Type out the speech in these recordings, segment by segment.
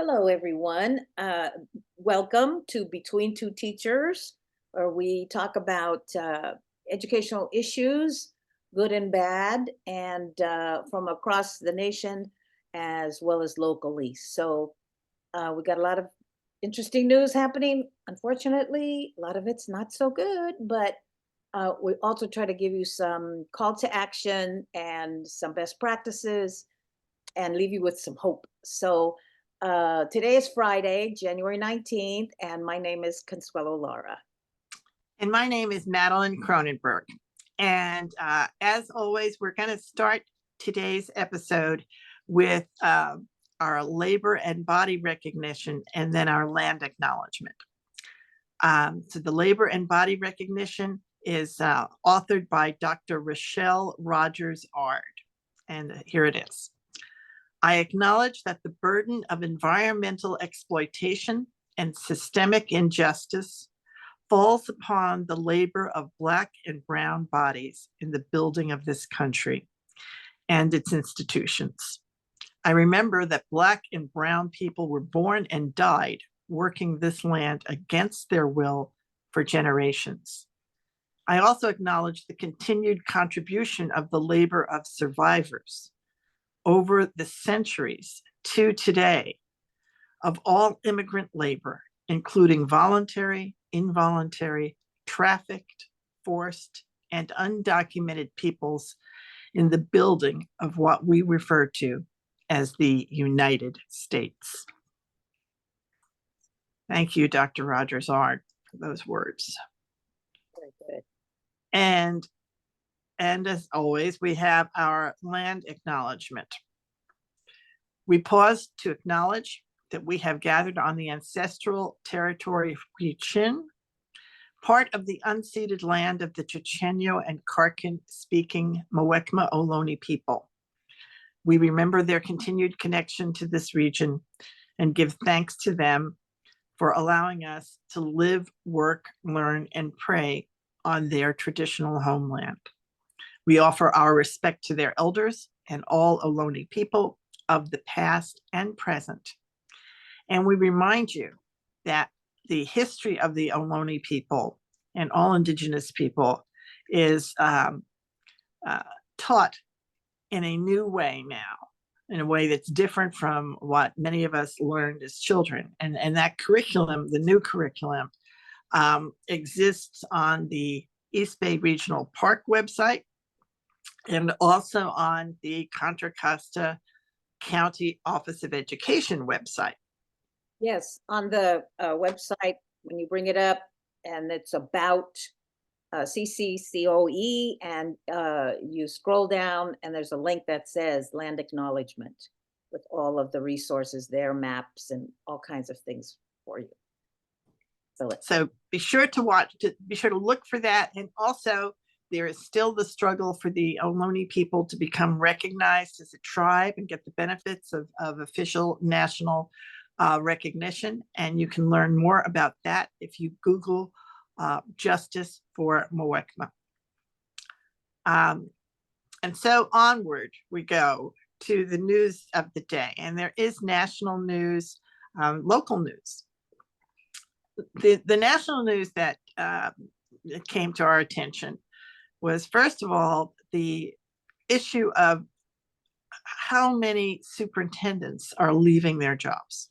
Hello, everyone. Welcome to Between Two Teachers, where we talk about educational issues, good and bad, and from across the nation as well as locally. So we got a lot of interesting news happening. Unfortunately, a lot of it's not so good, but we also try to give you some call to action and some best practices and leave you with some hope. So today is Friday, January 19th, and my name is Consuelo Lara. And my name is Madeline Cronenberg. And as always, we're going to start today's episode with our labor and body recognition and then our land acknowledgement. So the labor and body recognition is authored by Dr. Rochelle Rogers Ard. And here it is. I acknowledge that the burden of environmental exploitation and systemic injustice falls upon the labor of Black and brown bodies in the building of this country and its institutions. I remember that Black and brown people were born and died working this land against their will for generations. I also acknowledge the continued contribution of the labor of survivors over the centuries to today of all immigrant labor, including voluntary, involuntary, trafficked, forced, and undocumented peoples in the building of what we refer to as the United States. Thank you, Dr. Rogers Ard, for those words. Very good. And as always, we have our land acknowledgement. We pause to acknowledge that we have gathered on the ancestral territory of Gwich'in, part of the unceded land of the Chochenyo and Kharkin-speaking Muwekma Ohlone people. We remember their continued connection to this region and give thanks to them for allowing us to live, work, learn, and pray on their traditional homeland. We offer our respect to their elders and all Ohlone people of the past and present. And we remind you that the history of the Ohlone people and all indigenous people is taught in a new way now, in a way that's different from what many of us learned as children. And that curriculum, the new curriculum, exists on the East Bay Regional Park website and also on the Contra Costa County Office of Education website. Yes, on the website, when you bring it up, and it's about CCCOE, and you scroll down, and there's a link that says land acknowledgement with all of the resources there, maps, and all kinds of things for you. So be sure to look for that. And also, there is still the struggle for the Ohlone people to become recognized as a tribe and get the benefits of official national recognition. And you can learn more about that if you Google Justice for Muwekma. And so onward we go to the news of the day. And there is national news, local news. The national news that came to our attention was, first of all, the issue of how many superintendents are leaving their jobs.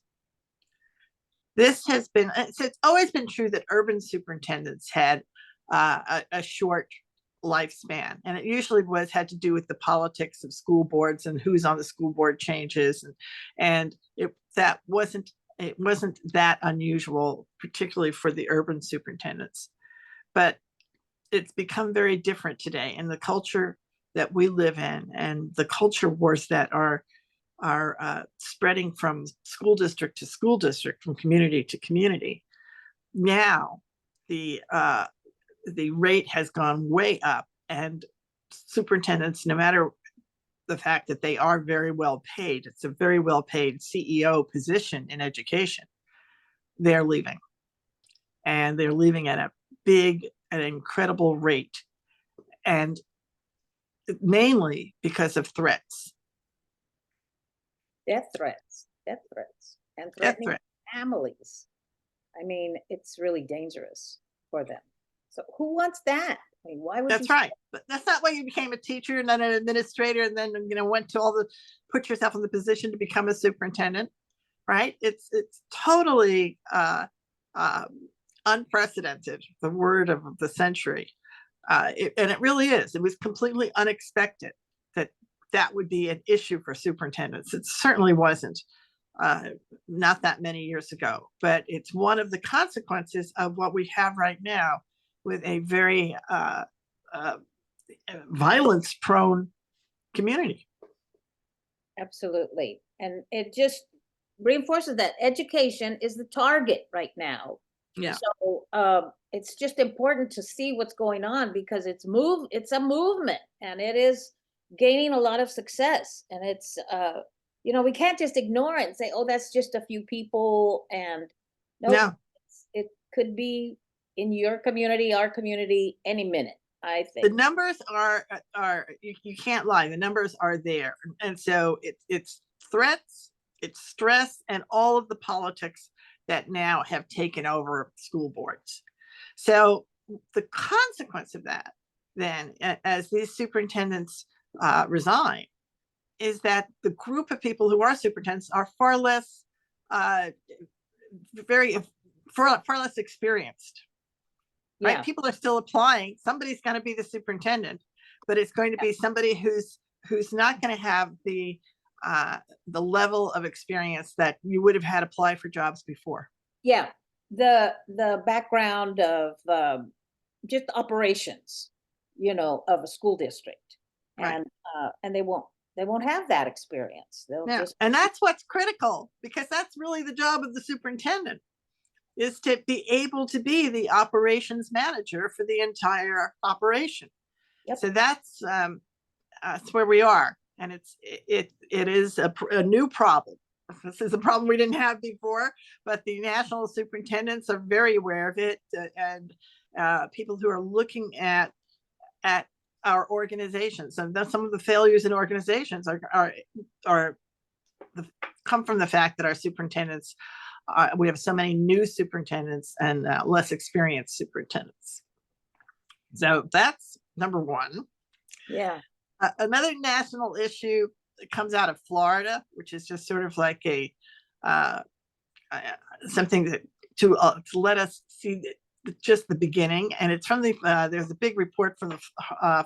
It's always been true that urban superintendents had a short lifespan, and it usually had to do with the politics of school boards and who's on the school board changes, and it wasn't that unusual, particularly for the urban superintendents. But it's become very different today in the culture that we live in, and the culture wars that are spreading from school district to school district, from community to community. Now the rate has gone way up, and superintendents, no matter the fact that they are very well paid, it's a very well paid CEO position in education, they're leaving. And they're leaving at an incredible rate, and mainly because of threats. Death threats. and That's threatening right. families. I mean, it's really dangerous for them. So who wants that? I mean, why would you? That's right. But that's not why you became a teacher and then an administrator and then, went to put yourself in the position to become a superintendent, right? It's totally unprecedented, the word of the century. And it really is. It was completely unexpected that that would be an issue for superintendents. It certainly wasn't not that many years ago, but it's one of the consequences of what we have right now with a very violence prone community. Absolutely. And it just reinforces that education is the target right now. Yeah. So it's just important to see what's going on because it's a movement and it is gaining a lot of success. And it's we can't just ignore it and say, oh, that's just a few people. And no, it could be in your community, our community, any minute. I think the numbers are you can't lie. The numbers are there, and so it's threats, it's stress, and all of the politics that now have taken over school boards. So the consequence of that, then, as these superintendents resign, is that the group of people who are superintendents are far less experienced. Right? yeah. People are still applying. Somebody's going to be the superintendent, but it's going to be somebody who's not going to have the level of experience that you would have had apply for jobs before. Yeah, the background of just operations, of a school district, Right. And they won't have that experience. They'll Yeah. just And that's what's critical, because that's really the job of the superintendent, is to be able to be the operations manager for the entire operation. Yep. So that's where we are, and it is a new problem. This is a problem we didn't have before, but the national superintendents are very aware of it, and people who are looking at our organizations, and some of the failures in organizations come from the fact that our superintendents, we have so many new superintendents and less experienced superintendents. So that's number one. Yeah. Another national issue that comes out of Florida, which is just sort of like something that to let us see just the beginning. And it's from there's a big report from the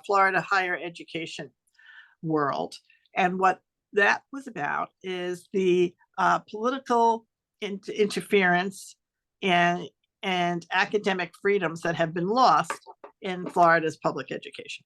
Florida higher education world. And what that was about is the political interference and academic freedoms that have been lost in Florida's public education.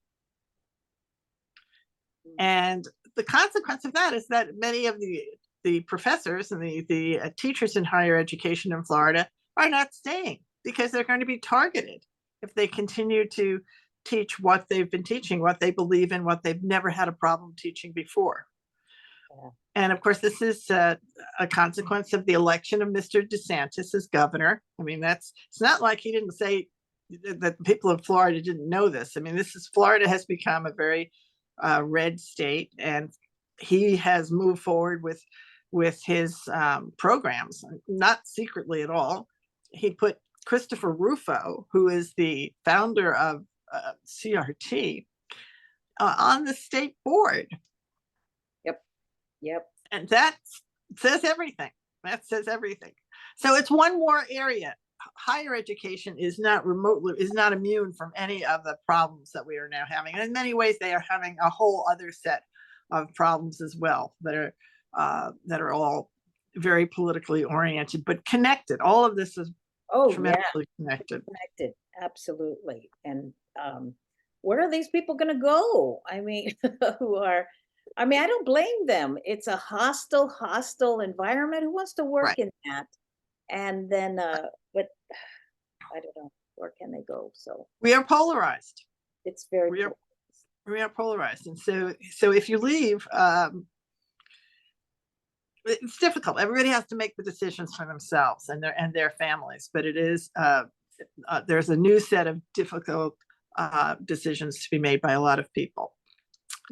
And the consequence of that is that many of the professors and the teachers in higher education in Florida are not staying, because they're going to be targeted if they continue to teach what they've been teaching, what they believe in, what they've never had a problem teaching before. Yeah. And of course, this is a consequence of the election of Mr. DeSantis as governor. I mean, it's not like he didn't say that the people of Florida didn't know this. I mean, Florida has become a very red state, and he has moved forward with his programs, not secretly at all. He put Christopher Rufo, who is the founder of CRT, on the state board. Yep. And that says everything. So it's one more area. Higher education is not immune from any of the problems that we are now having. And in many ways, they are having a whole other set of problems as well that are all very politically oriented, but connected. All of this is tremendously connected. Absolutely. And where are these people going to go? I mean, I don't blame them. It's a hostile environment. Who wants to work in that? And then, but I don't know, where can they go? So we are polarized. It's very we are polarized, and so if you leave, it's difficult. Everybody has to make the decisions for themselves and their families, but it is there's a new set of difficult decisions to be made by a lot of people.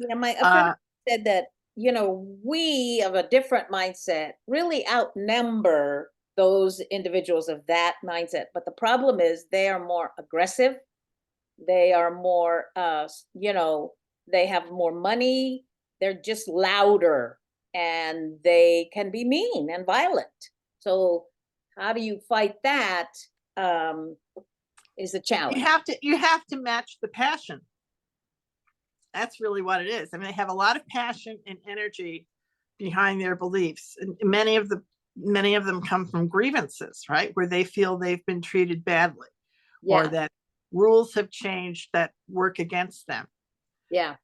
Yeah, my friend said that we of a different mindset really outnumber those individuals of that mindset. But the problem is they are more aggressive. They are more, they have more money. They're just louder and they can be mean and violent. So how do you fight that? Um, is a challenge. You have to match the passion. That's really what it is. I mean, they have a lot of passion and energy behind their beliefs, and many of them come from grievances, right, where they feel they've been treated badly, or Yeah, that rules have changed that work against them. yeah.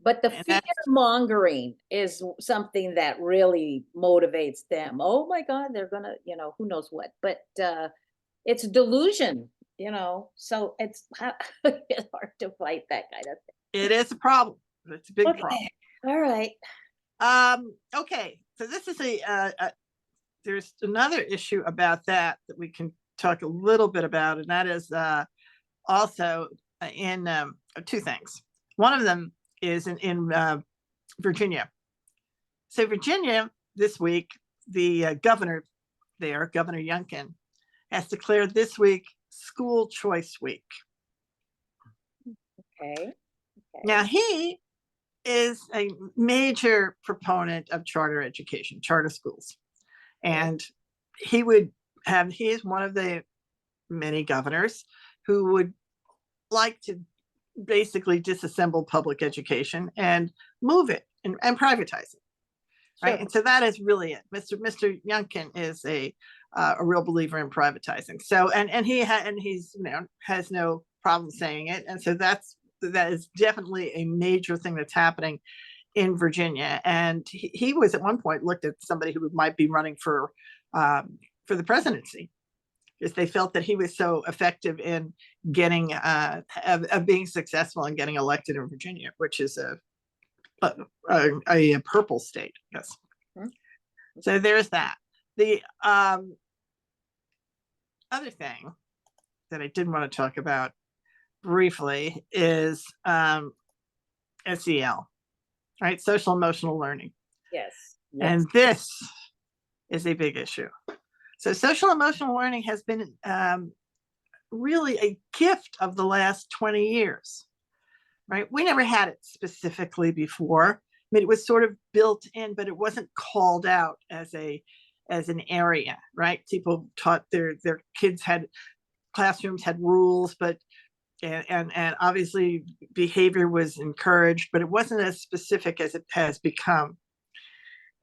But the And fear that's mongering is something that really motivates them. Oh my God, they're gonna, who knows what. But it's delusion, so it's it's hard to fight that kind of it is a problem. It's a big thing. problem. Okay. All right. Okay, so this is there's another issue about that we can talk a little bit about, and that is also in two things. One of them is in Virginia. So Virginia this week, the governor there, Governor Youngkin, has declared this week school choice week. Okay. Now he is a major proponent of charter education, charter schools, and he is one of the many governors who would like to basically disassemble public education and move it and privatize it. Right. Sure. And so that is really it. Mr. Youngkin is a real believer in privatizing. So and he's has no problem saying it. And so that is definitely a major thing that's happening in Virginia. And he was at one point looked at somebody who might be running for the presidency, because they felt that he was so effective in getting of being successful in getting elected in Virginia, which is a purple state, yes. Mhm. So there's that. The other thing that I did want to talk about briefly is SEL, right? Social emotional learning. Yes. And this is a big issue. So social emotional learning has been really a gift of the last 20 years, right? We never had it specifically before. I mean, it was sort of built in, but it wasn't called out as an area, right? People taught their kids classrooms had rules, but and obviously behavior was encouraged, but it wasn't as specific as it has become.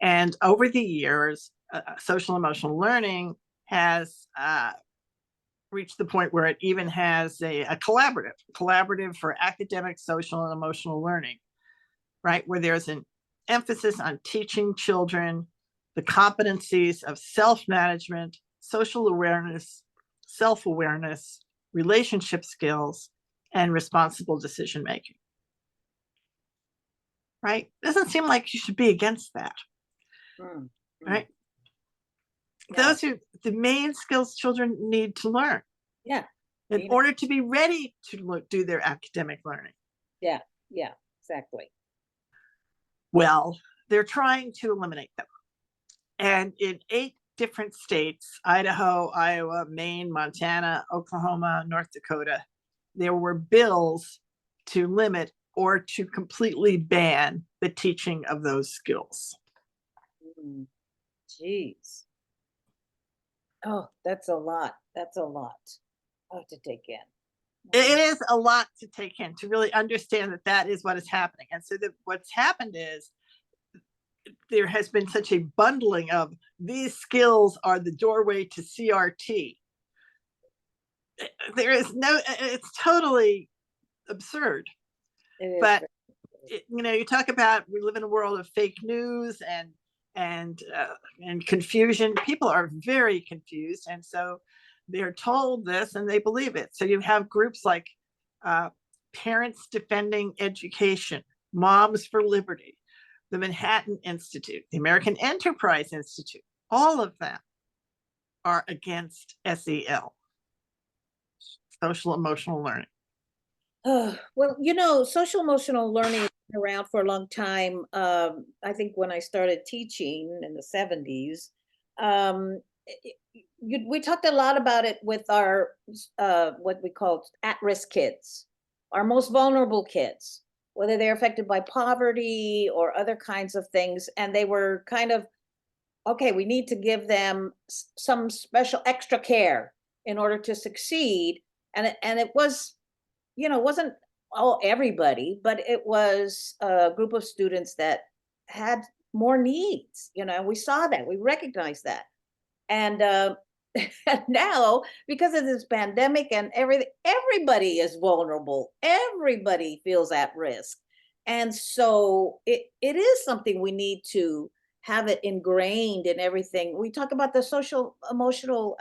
And over the years, social emotional learning has reached the point where it even has a collaborative for academic, social, and emotional learning, right? Where there's an emphasis on teaching children the competencies of self-management, social awareness, self-awareness, relationship skills, and responsible decision-making. Right? Doesn't seem like you should be against that. Right? Yeah. Those are the main skills children need to learn. Yeah. In order to be ready to do their academic learning. Yeah. Yeah. Exactly. Well, they're trying to eliminate them. And in 8 different states, Idaho, Iowa, Maine, Montana, Oklahoma, North Dakota, there were bills to limit or to completely ban the teaching of those skills. Jeez. Oh, that's a lot. That's a lot to take in. It is a lot to take in, to really understand that is what is happening. And so what's happened is there has been such a bundling of these skills are the doorway to CRT. There is it's totally absurd. But you talk about, we live in a world of fake news and confusion. People are very confused, and so they're told this and they believe it. So you have groups like Parents Defending Education, Moms for Liberty, the Manhattan Institute, the American Enterprise Institute. All of them are against SEL, social emotional learning. Well, social emotional learning is around for a long time. I think when I started teaching in the 70s, um, we talked a lot about it with our what we call at-risk kids, our most vulnerable kids, whether they're affected by poverty or other kinds of things, and they were kind of okay. We need to give them some special extra care in order to succeed, and it was wasn't all everybody, but it was a group of students that had more needs, and we saw that, we recognized that. And and now, because of this pandemic and everything, everybody is vulnerable. Everybody feels at risk. And so it is something we need to have it ingrained in everything. We talk about the social emotional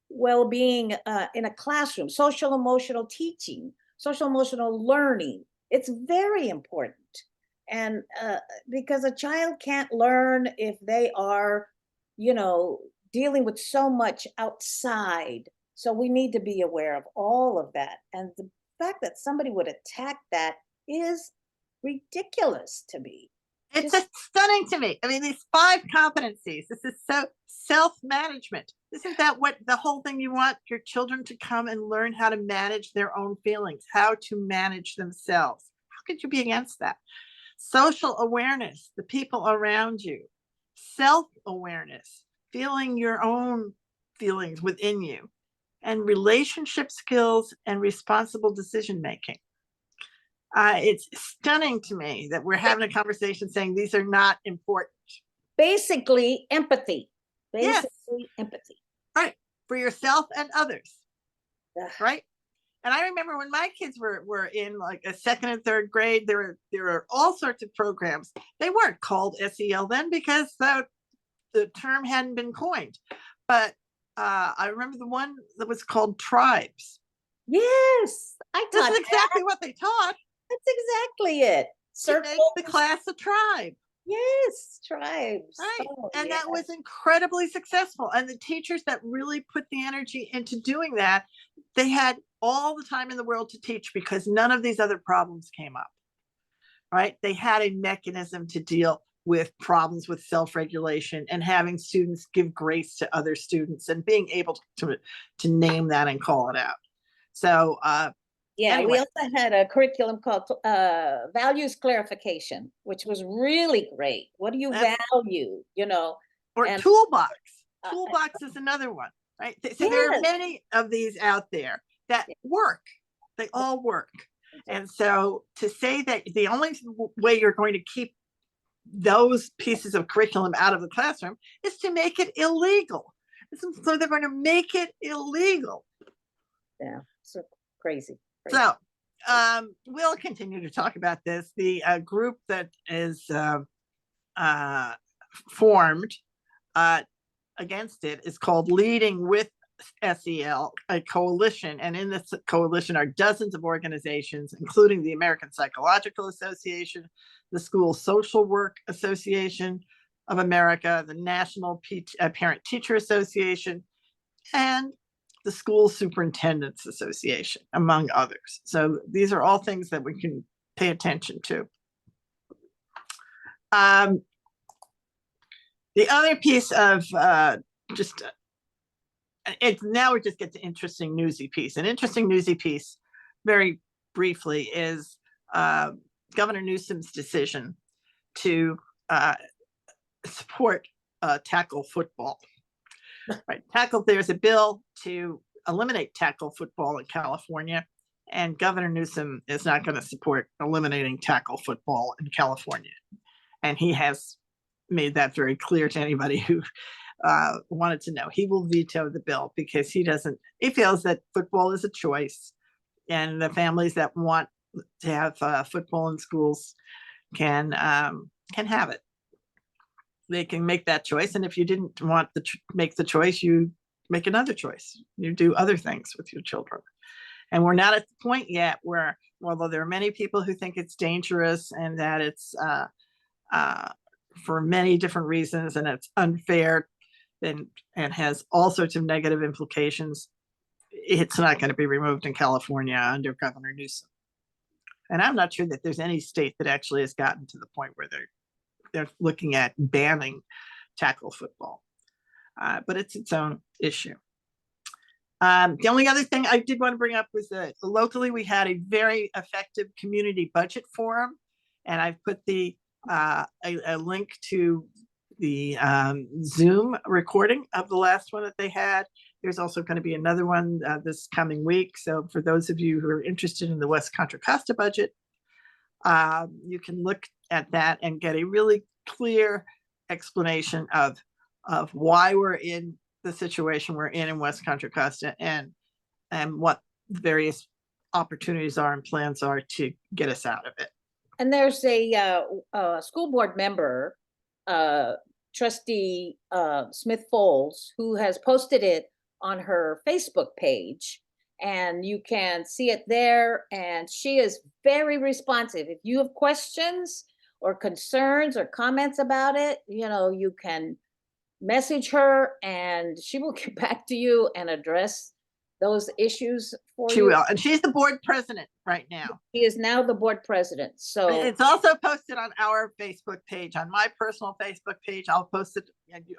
well-being in a classroom, social emotional teaching, social emotional learning. It's very important. And because a child can't learn if they are, you know, dealing with so much outside. So we need to be aware of all of that. And the fact that somebody would attack that is ridiculous to me. It's Just just stunning to me. I mean, these 5 competencies, this is so self-management. Isn't that what the whole thing you want your children to come and learn how to manage their own feelings, how to manage themselves? How could you be against that? Social awareness, the people around you, self-awareness, feeling your own feelings within you, and relationship skills and responsible decision making. It's stunning to me that we're having a conversation saying these are not important. basically empathy. Yes, Basically empathy. right. For yourself and others, Ugh. right? And I remember when my kids were in like a second and third grade, there were all sorts of programs. They weren't called SEL then because the term hadn't been coined. But I remember the one that was called Tribes. Yes, I This taught is that. exactly what they taught, That's exactly it. to make the Circles. class a tribe. Yes, tribes. Right. Oh, And yeah. that was incredibly successful. And the teachers that really put the energy into doing that, they had all the time in the world to teach because none of these other problems came up. Right. They had a mechanism to deal with problems with self-regulation and having students give grace to other students and being able to name that and call it out. So Yeah, we anyway, also had a curriculum called values clarification, which was really great. What do you that's value? or And toolbox. uh, Toolbox is another one, right? So there are yes, many of these out there that work. They all work. And so to say that the only way you're going to keep those pieces of curriculum out of the classroom is to make it illegal. So they're going to make it illegal. yeah, so crazy. So we'll continue to talk about this. The group that is formed against it is called Leading with SEL, a coalition. And in this coalition are dozens of organizations, including the American Psychological Association, the School Social Work Association of America, the National Parent Teacher Association, and the School Superintendents Association, among others. So these are all things that we can pay attention to. The other piece of just it's now we just get to interesting newsy piece. An interesting newsy piece, very briefly, is Governor Newsom's decision to support tackle football. Right, there's a bill to eliminate tackle football in California, and Governor Newsom is not going to support eliminating tackle football in California, and he has made that very clear to anybody who wanted to know. He will veto the bill because he feels that football is a choice, and the families that want to have football in schools can have it. They can make that choice, and if you didn't want to make the choice, you make another choice. You do other things with your children. And we're not at the point yet where, although there are many people who think it's dangerous and that it's for many different reasons and it's unfair and has all sorts of negative implications, it's not going to be removed in California under Governor Newsom. And I'm not sure that there's any state that actually has gotten to the point where they're looking at banning tackle football. But it's its own issue. The only other thing I did want to bring up was that locally we had a very effective community budget forum, and I've put a link to the Zoom recording of the last one that they had. There's also going to be another one this coming week. So for those of you who are interested in the West Contra Costa budget, you can look at that and get a really clear explanation of why we're in the situation we're in West Contra Costa, and what various opportunities are and plans are to get us out of it. And there's a school board member, trustee Smith Foles, who has posted it on her Facebook page, and you can see it there. And she is very responsive. If you have questions or concerns or comments about it, you can message her and she will get back to you and address those issues for you. She will, and she's the board president right now. She is now the board president. So it's also posted on our Facebook page, on my personal Facebook page. I'll post it,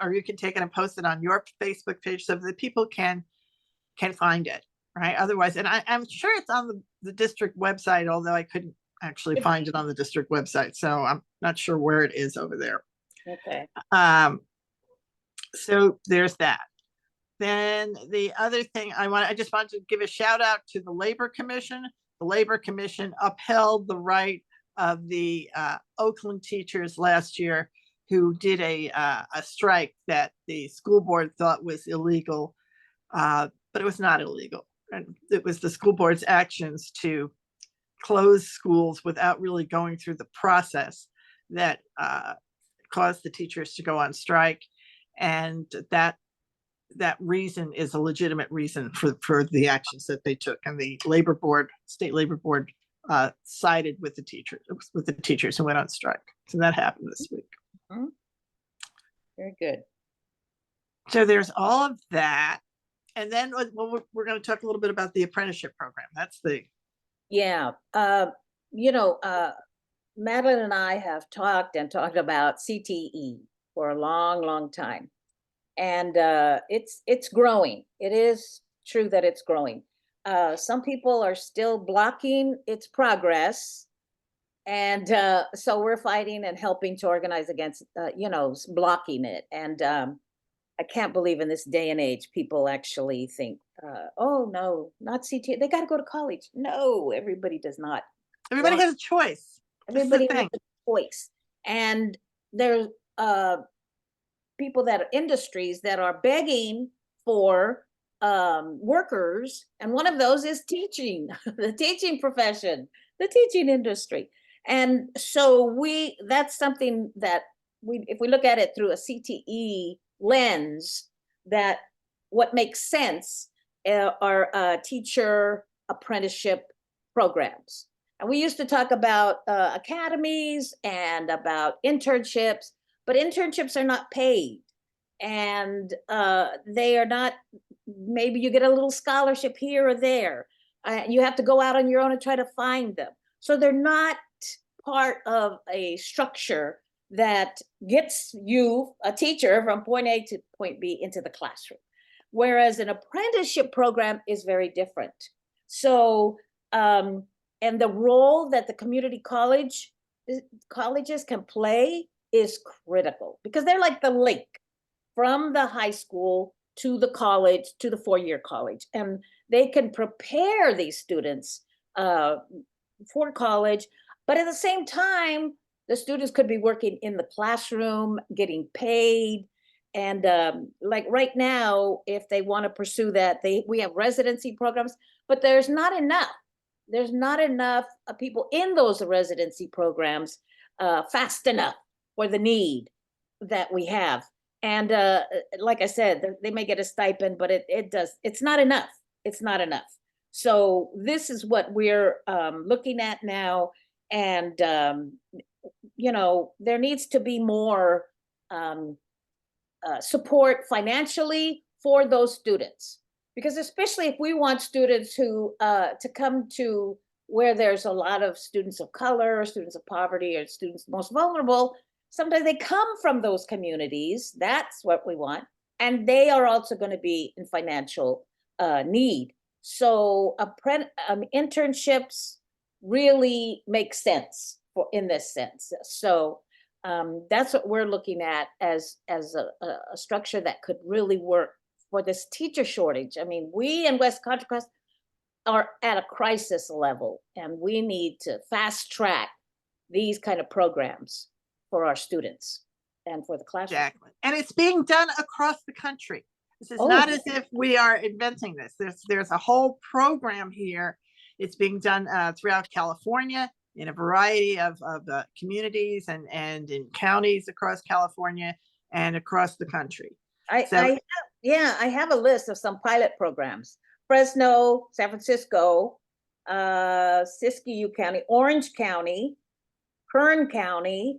or you can take it and post it on your Facebook page so that people can find it, right? Otherwise, and I'm sure it's on the district website, although I couldn't actually find it on the district website, so I'm not sure where it is over there. Okay. So there's that. Then the other thing I just wanted to give a shout out to the Labor Commission. The Labor Commission upheld the right of the Oakland teachers last year who did a strike that the school board thought was illegal, but it was not illegal. And it was the school board's actions to close schools without really going through the process that caused the teachers to go on strike. And that reason is a legitimate reason for the actions that they took. And the labor board, state labor board, sided with the teachers who went on strike. So that happened this week. Mm-hmm. Very good. So there's all of that. And then we're going to talk a little bit about the apprenticeship program. That's yeah. Madeline and I have talked about CTE for a long, long time. And it's growing. It is true that it's growing. Some people are still blocking its progress. And so we're fighting and helping to organize against, blocking it. And I can't believe in this day and age, people actually think, oh, no, not CTE. They got to go to college. No, everybody does not. Everybody has a choice. Everybody has a choice. And there's people that are industries that are begging for workers. And one of those is teaching, the teaching profession, the teaching industry. And so that's something that if we look at it through a CTE lens, that what makes sense are teacher apprenticeship programs. And we used to talk about academies and about internships, but internships are not paid. And they are not, maybe you get a little scholarship here or there. You have to go out on your own and try to find them. So they're not part of a structure that gets you, a teacher, from point A to point B into the classroom. Whereas an apprenticeship program is very different. So, and the role that the community colleges can play is critical, because they're like the link from the high school to the college, to the four-year college. And they can prepare these students for college, but at the same time, the students could be working in the classroom, getting paid. And like right now, if they want to pursue that, we have residency programs, but there's not enough. There's not enough people in those residency programs fast enough for the need that we have. And like I said, they may get a stipend, but it's not enough. It's not enough. So this is what we're looking at now. And, there needs to be more support financially for those students. Because especially if we want students who to come to where there's a lot of students of color, students of poverty, or students most vulnerable, sometimes they come from those communities. That's what we want. And they are also going to be in financial need. So internships really make sense for in this sense. So that's what we're looking at as a structure that could really work for this teacher shortage. I mean, we in West Contra Costa are at a crisis level, and we need to fast track these kind of programs for our students and for the classroom. Exactly. And it's being done across the country. This is Oh, not as if we are inventing this. There's a whole program here. It's being done throughout California in a variety of communities and in counties across California and across the country. I have a list of some pilot programs. Fresno, San Francisco, Siskiyou County, Orange County, Kern County,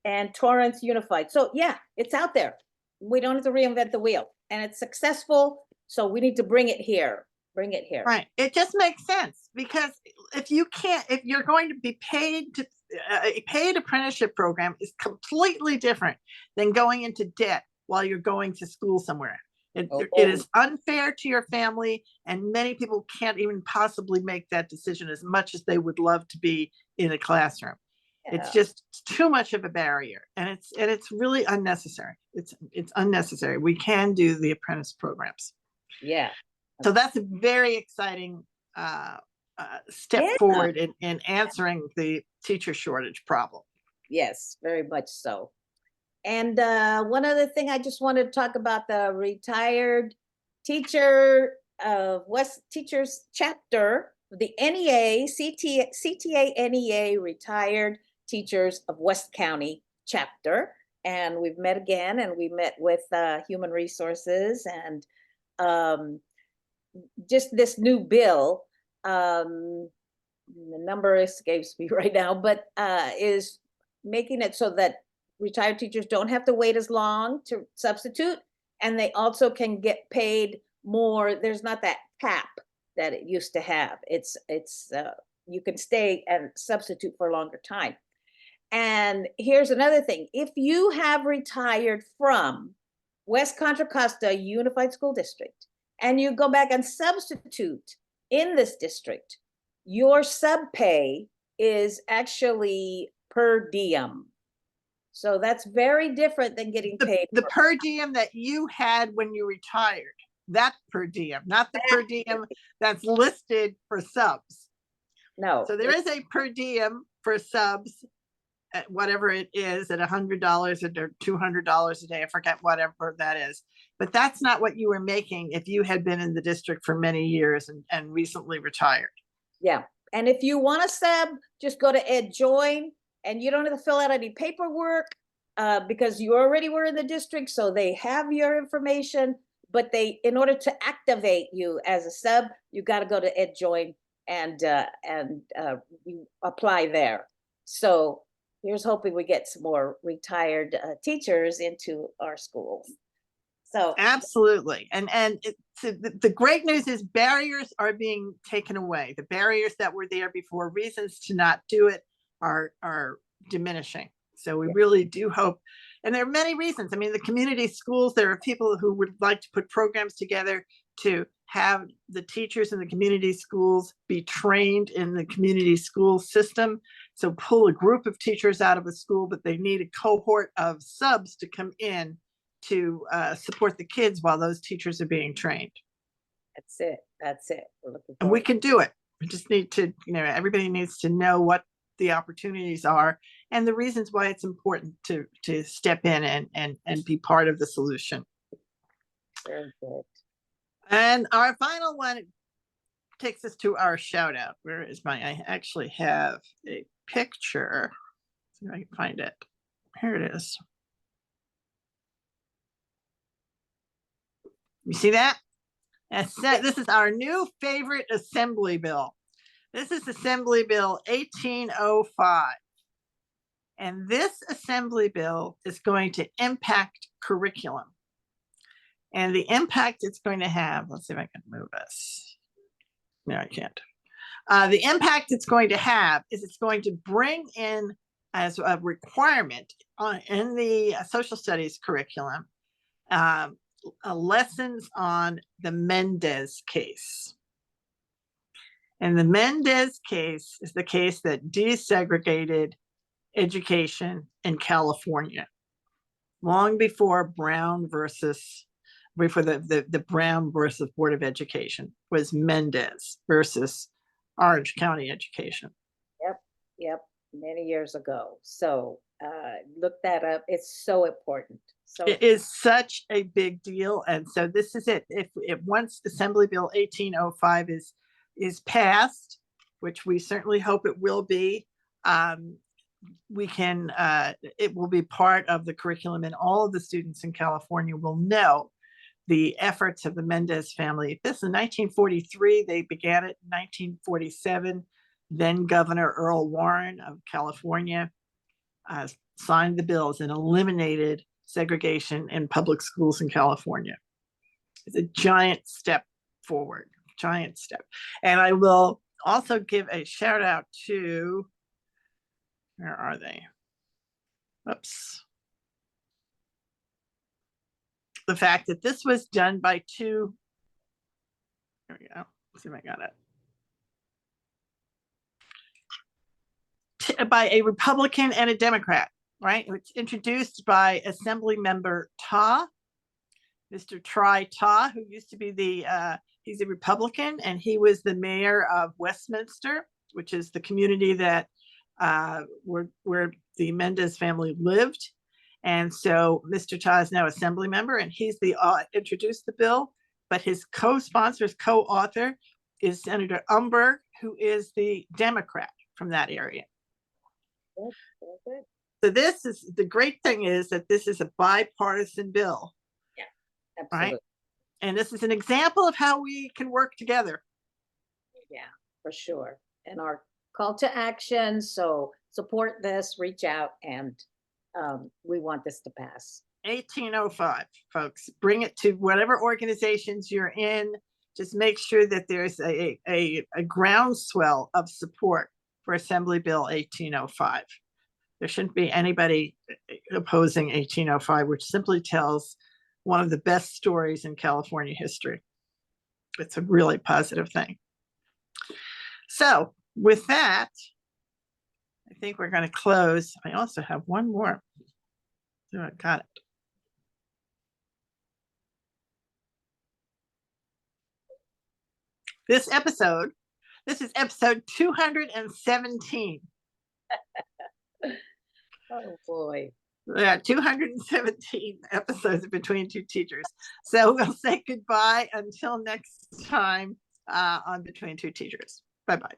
and Torrance Unified. So yeah, it's out there. We don't have to reinvent the wheel, and it's successful. So we need to bring it here. Bring it here. Right. It just makes sense, because if you're going to be paid to a paid apprenticeship program is completely different than going into debt while you're going to school somewhere. It is unfair to your family, and many people can't even possibly make that decision as much as they would love to be in a classroom. Yeah. It's just too much of a barrier, and it's really unnecessary. It's unnecessary. We can do the apprentice programs. Yeah. So that's a very exciting step forward in answering the teacher shortage problem. Yes, very much so. And one other thing, I just wanted to talk about the retired teacher West Teachers chapter, the NEA, CTA NEA Retired Teachers of West County chapter. And we've met again, and we met with Human Resources, and just this new bill, the number escapes me right now, but is making it so that retired teachers don't have to wait as long to substitute, and they also can get paid more. There's not that cap that it used to have. It's you can stay and substitute for a longer time. And here's another thing: if you have retired from West Contra Costa Unified School District and you go back and substitute in this district, your sub pay is actually per diem. So that's very different than getting paid. The per diem that you had when you retired, that per diem, not the per diem that's listed for subs. No. So there is a per diem for subs, at whatever it is, at $100 or $200 a day. I forget whatever that is. But that's not what you were making if you had been in the district for many years and recently retired. Yeah. And if you want to sub, just go to EdJoin, and you don't have to fill out any paperwork because you already were in the district. So they have your information, but in order to activate you as a sub, you got to go to EdJoin and you apply there. So here's hoping we get some more retired teachers into our schools. So absolutely. And the great news is barriers are being taken away. The barriers that were there before, reasons to not do it, are diminishing. So we really do hope, and there are many reasons. I mean, the community schools, there are people who would like to put programs together to have the teachers in the community schools be trained in the community school system. So pull a group of teachers out of a school, but they need a cohort of subs to come in to support the kids while those teachers are being trained. That's it. And we can do it. We just need to, everybody needs to know what the opportunities are and the reasons why it's important to step in and be part of the solution. Very good. And our final one takes us to our shout out. Where is I actually have a picture. Let's see if I can find it. Here it is. You see that? This is our new favorite assembly bill. This is Assembly Bill 1805. And this assembly bill is going to impact curriculum. And the impact it's going to have, let's see if I can move this. No, I can't. The impact it's going to have is it's going to bring in as a requirement in the social studies curriculum lessons on the Mendez case. And the Mendez case is the case that desegregated education in California, long before Brown versus, before the Brown versus Board of Education, was Mendez versus Orange County Education. Yep, many years ago. So look that up. It's so important. So It is such a big deal. And so this is it. If once Assembly Bill 1805 is passed, which we certainly hope it will be, we can, it will be part of the curriculum, and all of the students in California will know the efforts of the Mendez family. This in 1943, they began it in 1947. Then Governor Earl Warren of California signed the bills and eliminated segregation in public schools in California. It's a giant step forward, giant step. And I will also give a shout out to, where are they? Oops. The fact that this was done by two, there we go, let's see if I got it. By a Republican and a Democrat, right? It's introduced by Assembly Member Ta, Mr. Tri Ta, who used to be he's a Republican, and he was the mayor of Westminster, which is the community that where the Mendez family lived. And so Mr. Ta is now Assembly Member, and he's the introduced the bill, but his co-sponsor, co-author is Senator Umberg, who is the Democrat from that area. So this is, the great thing is that this is a bipartisan bill. Yeah, absolutely. Right? And this is an example of how we can work together. Yeah, for sure. And our call to action, so support this, reach out, and we want this to pass. 1805, folks, bring it to whatever organizations you're in. Just make sure that there's a groundswell of support for Assembly Bill 1805. There shouldn't be anybody opposing 1805, which simply tells one of the best stories in California history. It's a really positive thing. So with that, I think we're going to close. I also have one more. Oh, I got it. This is episode 217. Oh boy. Yeah, 217 episodes of Between Two Teachers. So we'll say goodbye until next time on Between Two Teachers. Bye-bye.